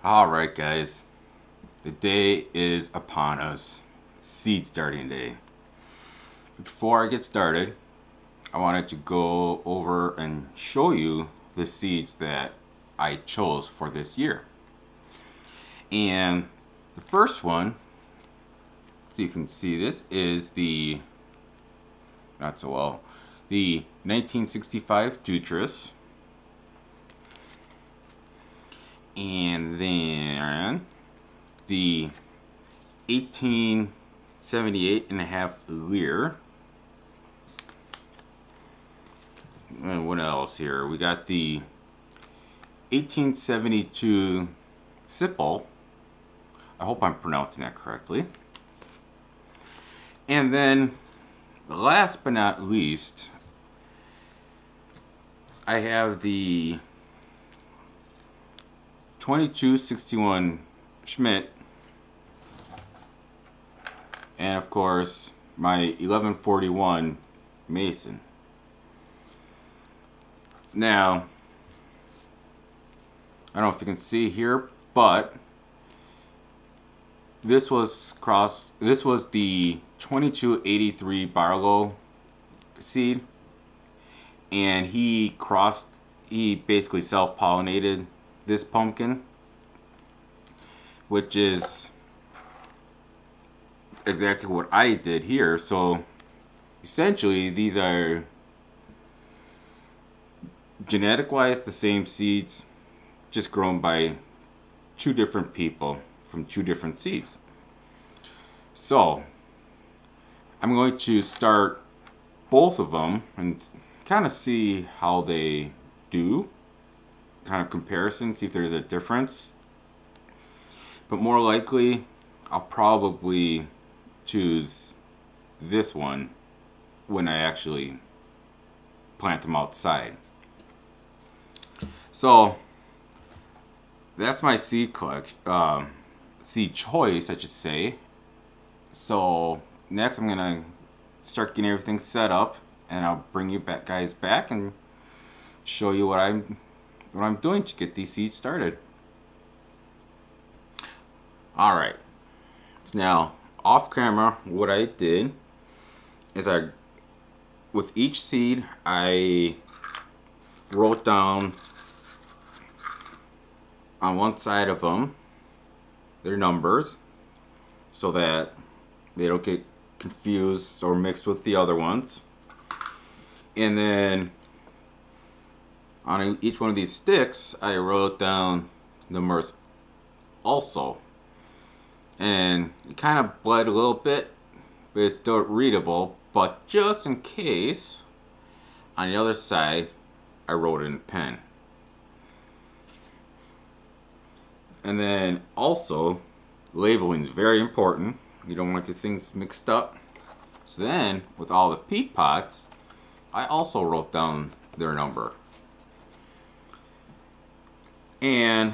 Alright guys, the day is upon us. Seed starting day. Before I get started, I wanted to go over and show you the seeds that I chose for this year. And the first one, so you can see this, is the, not so well, the 1965 Jutras. And then the 1878 and a half Lear. And what else here? We got the 1872 Sipple. I hope I'm pronouncing that correctly. And then, last but not least, I have the 2261 Schmidt, and of course my 1141 Mason. Now, I don't know if you can see here, but this was the 2283 Barlow seed, and he basically self-pollinated this pumpkin, which is exactly what I did here. So essentially these are genetic wise the same seeds, just grown by two different people from two different seeds. So I'm going to start both of them and kind of see how they do, kind of comparison, see if there's a difference. But more likely I'll probably choose this one when I actually plant them outside. So that's my seed collection, seed choice I should say. So next I'm gonna start getting everything set up, and I'll bring you guys back and show you what I'm doing to get these seeds started. Alright, so now off camera what I did is with each seed I wrote down on one side of them their numbers so that they don't get confused or mixed with the other ones. And then on each one of these sticks I wrote down the numbers also, and it kind of bled a little bit, but it's still readable. But just in case, on the other side I wrote it in pen. And then also labeling is very important. You don't want to get things mixed up. So then with all the peat pots I also wrote down their number. And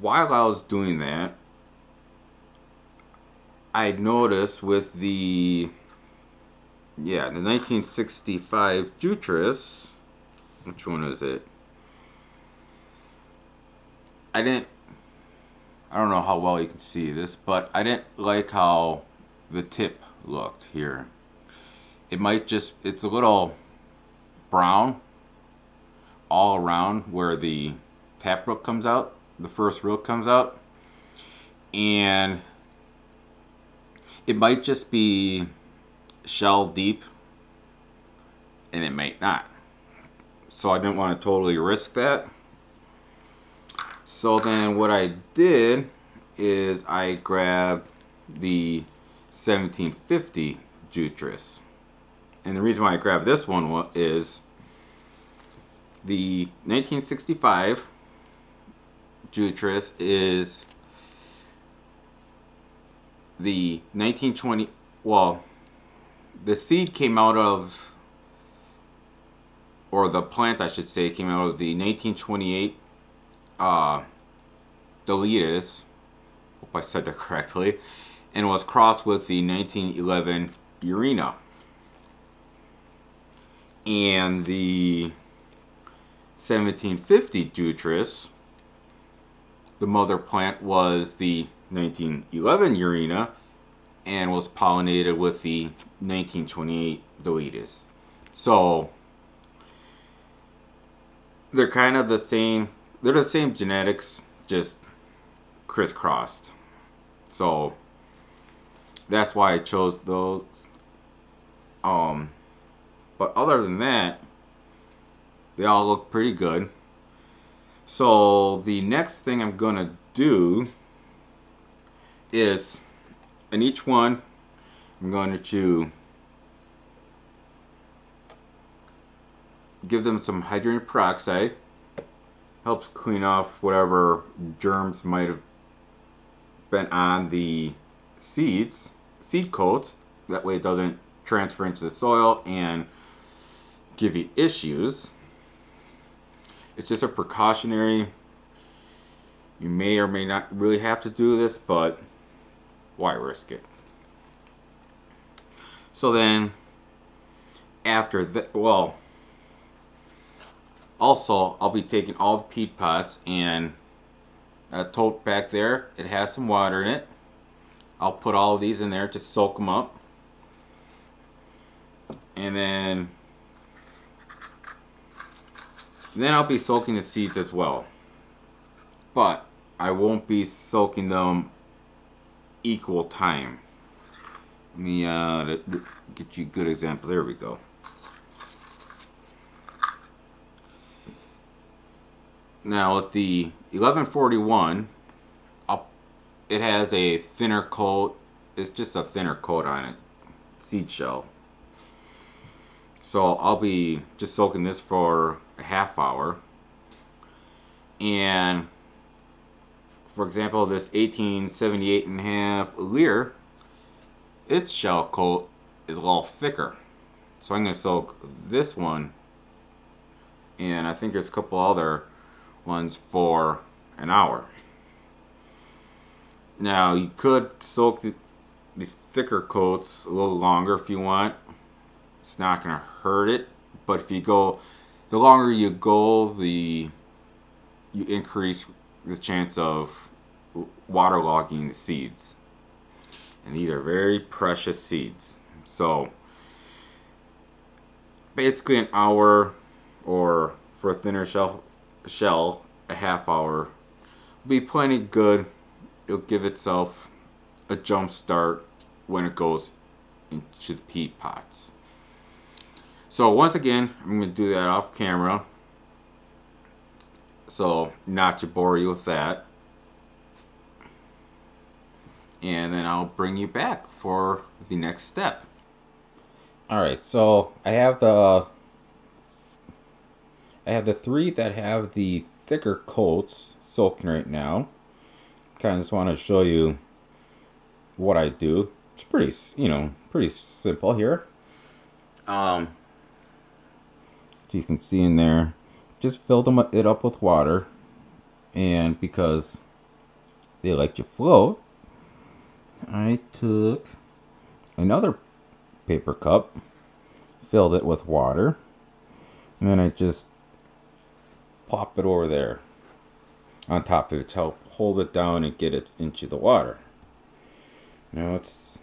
while I was doing that, I noticed with the 1965 Jutras, which one is it? I don't know how well you can see this, but I didn't like how the tip looked here. It's a little brown all around where the taproot comes out, the first root comes out, and it might just be shell deep and it might not. So I didn't want to totally risk that. So then what I did is I grabbed the 1750 Jutras. And the reason why I grabbed this one is the 1965 Jutras is the 1920, well, the seed came out of, or the plant I should say, came out of the 1928 Deletus, hope I said that correctly, and was crossed with the 1911 Urena. And the 1750 Jutras, the mother plant was the 1911 Urena and was pollinated with the 1928 Deletus. So they're kind of the same. They're the same genetics, just crisscrossed. So that's why I chose those. But other than that, they all look pretty good. So the next thing I'm gonna do is, in each one, I'm going to give them some hydrogen peroxide. Helps clean off whatever germs might have been on the seed coats. That way it doesn't transfer into the soil and give you issues. It's just a precautionary. You may or may not really have to do this, but why risk it? So then, after that, well, also I'll be taking all the peat pots, and a tote back there, it has some water in it. I'll put all of these in there to soak them up. And then I'll be soaking the seeds as well. But I won't be soaking them equal time. Let me get you a good example. There we go. Now with the 1141, it has a thinner coat. It's just a thinner coat on it, seed shell. So I'll be just soaking this for a half hour. And for example, this 1878.5 Lear, its shell coat is a little thicker. So I'm going to soak this one, and I think there's a couple other ones, for an hour. Now you could soak these thicker coats a little longer if you want. It's not going to hurt it, but if you go, the longer you go, you increase the chance of waterlogging the seeds. And these are very precious seeds. So basically an hour, or for a thinner shell, a half hour will be plenty good. It'll give itself a jump start when it goes into the peat pots. So once again, I'm going to do that off camera, so not to bore you with that. And then I'll bring you back for the next step. Alright, so I have the three that have the thicker coats soaking right now. Kind of just want to show you what I do. It's pretty, pretty simple here. You can see in there, just filled it up with water, and because they like to float, I took another paper cup, filled it with water, and then I just plop it over there on top of it to help hold it down and get it into the water. Now let's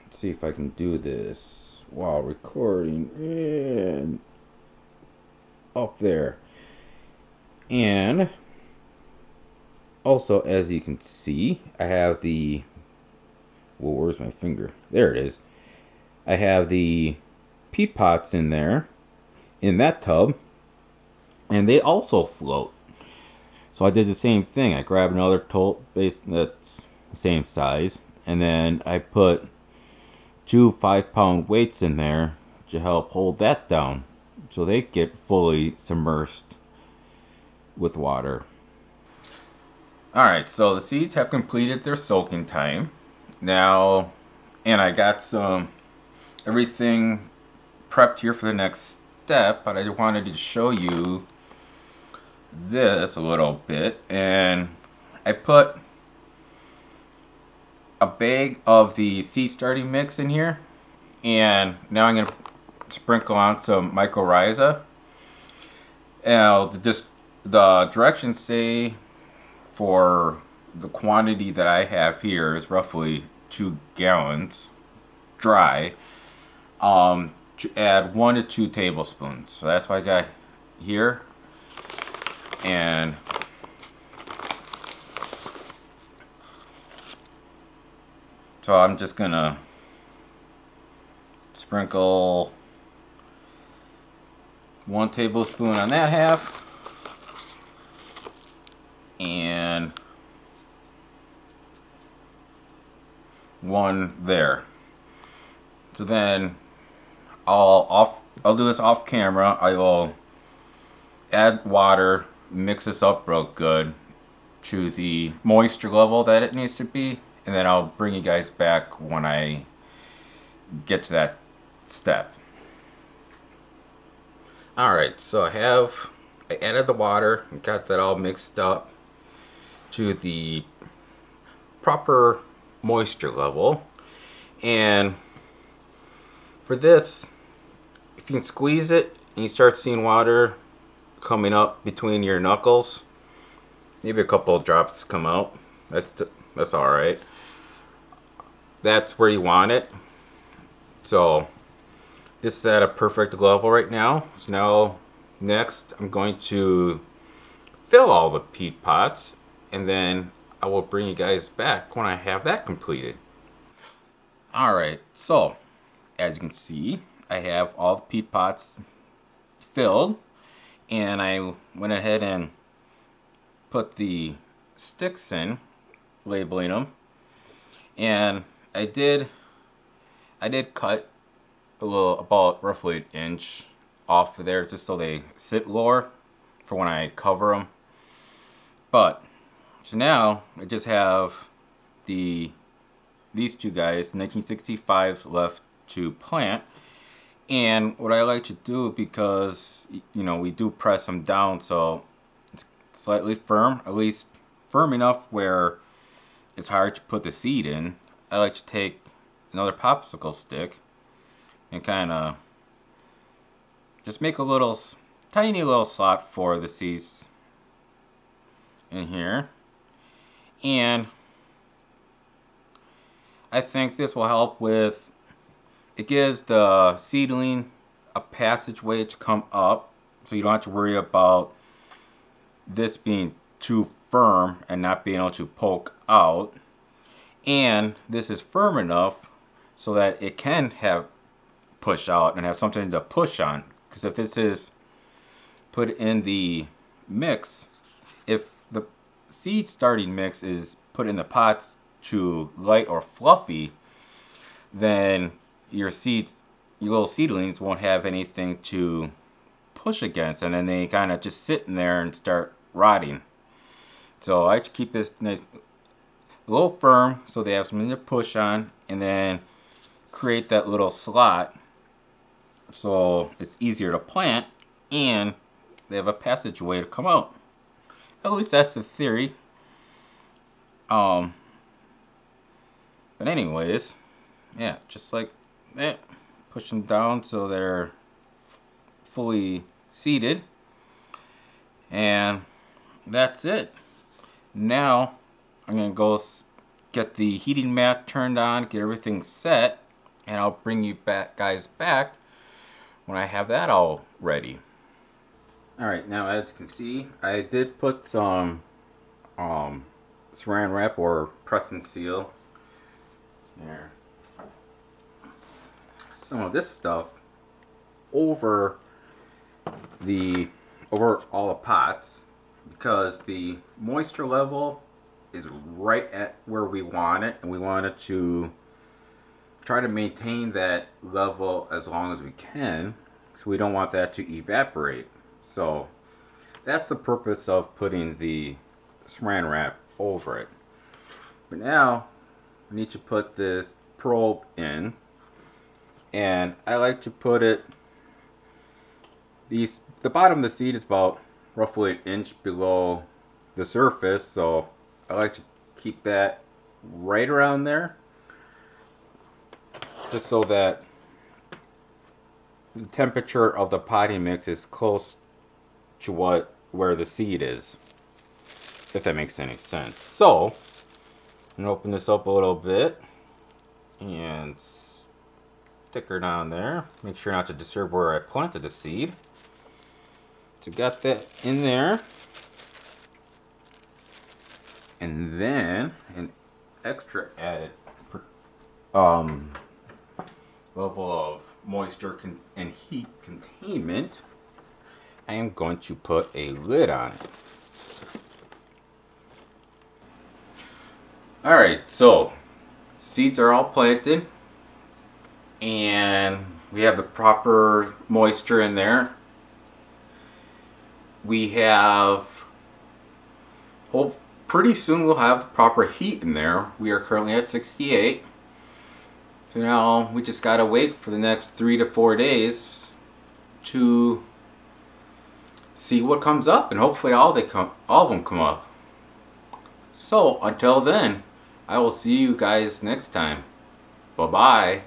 see if I can do this while recording, and up there. And also, as you can see, I have the, well, where's my finger? There it is. I have the peat pots in there, in that tub, and they also float. So I did the same thing. I grabbed another tote base that's the same size, and then I put 2 5-pound weights in there to help hold that down, so they get fully submersed with water. Alright, so the seeds have completed their soaking time. Now, and I got everything prepped here for the next step, but I wanted to show you this a little bit. And I put a bag of the seed starting mix in here, and now I'm going to sprinkle on some mycorrhiza. Now the directions say for the quantity that I have here is roughly 2 gallons dry. To add 1 to 2 tablespoons. So that's what I got here. And so I'm just gonna sprinkle 1 tablespoon on that half and 1 there. So then I'll do this off camera. I will add water, mix this up real good to the moisture level that it needs to be, and then I'll bring you guys back when I get to that step. Alright, so I added the water and got that all mixed up to the proper moisture level. And for this, if you can squeeze it and you start seeing water coming up between your knuckles, maybe a couple of drops come out, that's alright. That's where you want it. So this is at a perfect level right now. So now next I'm going to fill all the peat pots, and then I will bring you guys back when I have that completed. Alright, so as you can see, I have all the peat pots filled, and I went ahead and put the sticks in, labeling them, and I did cut a little, about roughly 1 inch off of there, just so they sit lower for when I cover them. But so now I just have these 2 guys, 1965s, left to plant. And what I like to do, because you know we do press them down so it's slightly firm, at least firm enough where it's hard to put the seed in, I like to take another popsicle stick and kind of just make a little tiny little slot for the seeds in here. And I think this will help with, it gives the seedling a passageway to come up, so you don't have to worry about this being too firm and not being able to poke out. And this is firm enough so that it can have push out and have something to push on. Because if this is put in the mix, if the seed starting mix is put in the pots too light or fluffy, then your little seedlings won't have anything to push against, and then they kind of just sit in there and start rotting. So I like to keep this nice, a little firm, so they have something to push on, and then create that little slot so it's easier to plant, and they have a passageway to come out. At least that's the theory. But anyways, yeah, just like that, push them down so they're fully seated, and that's it. Now I'm gonna go get the heating mat turned on, get everything set, and I'll bring you guys back when I have that all ready. Alright, now as you can see, I did put some saran wrap or press and seal there, some of this stuff over all the pots, because the moisture level is right at where we want it, and we want it to try to maintain that level as long as we can, so we don't want that to evaporate. So that's the purpose of putting the saran wrap over it. But now we need to put this probe in, and I like to put it, the bottom of the seed is about roughly 1 inch below the surface, so I like to keep that right around there, just so that the temperature of the potting mix is close to where the seed is. if that makes any sense. So I'm gonna open this up a little bit and stick her down there. Make sure not to disturb where I planted the seed. So got that in there. And then an extra added level of moisture and heat containment. I am going to put a lid on it. Alright, so seeds are all planted and we have the proper moisture in there. We have, pretty soon we'll have the proper heat in there. We are currently at 68. So now we just gotta wait for the next 3 to 4 days to see what comes up, and hopefully all of them come up. So until then, I will see you guys next time. Bye bye.